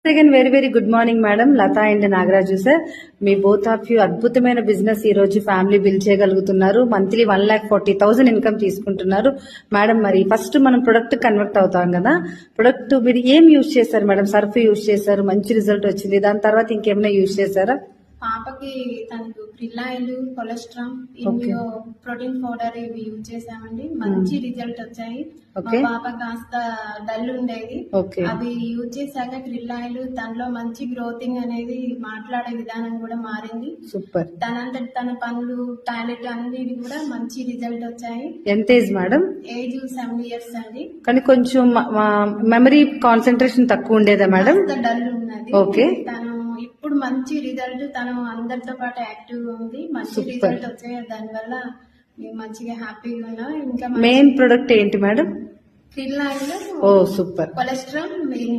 Again very good morning madam, Latha and Nagaraju sir. మీ both of you అద్భుతమైన business ఈ రోజు ఫ్యామిలీ బిల్డ్ చేయగలుగుతున్నారు. మంత్లీ 1,40,000 ఇన్కమ్ తీసుకుంటున్నారు మేడం. మరి ఫస్ట్ మనం ప్రొడక్ట్ కన్వర్ట్ అవుతాం కదా, ప్రొడక్ట్ మీరు ఏం యూజ్ చేశారు మేడం? సర్ఫ్ యూజ్ చేశారు, మంచి రిజల్ట్ వచ్చింది. దాని తర్వాత ఇంకేమైనా యూజ్ చేశారా? పాపకి తనకు క్రిల్లాయిల్, కొలెస్ట్రాల్, ఇమ్యూ ప్రోటీన్ పౌడర్ ఇవి యూజ్ చేసామండి. మంచి రిజల్ట్ వచ్చాయి. మా పాప కాస్త డల్ ఉండేది, అది యూజ్ చేశాక క్రిల్లాయిల్ తనలో మంచి గ్రోతింగ్ అనేది, మాట్లాడే విధానం కూడా మారింది. సూపర్. తనంతట తన పనులు, టాయిలెట్ అన్ని కూడా మంచి రిజల్ట్ వచ్చాయి. ఎంత ఏజ్ మేడం? ఏజ్ 7 years అండి. కానీ కొంచెం మెమరీ కాన్సన్ట్రేషన్ తక్కువ ఉండేదా మేడం? డల్ ఉన్నది. ఓకే. తను ఇప్పుడు మంచి రిజల్ట్, తను అందరితో పాటు యాక్టివ్ గా ఉంది. మంచి రిజల్ట్ వచ్చాయి. దానివల్ల మేము మంచిగా హ్యాపీగా ఉన్నాం. ఇంకా మెయిన్ ప్రొడక్ట్ ఏంటి మేడం? క్రిల్లాయిల్, ఓ సూపర్. Cholesterol, main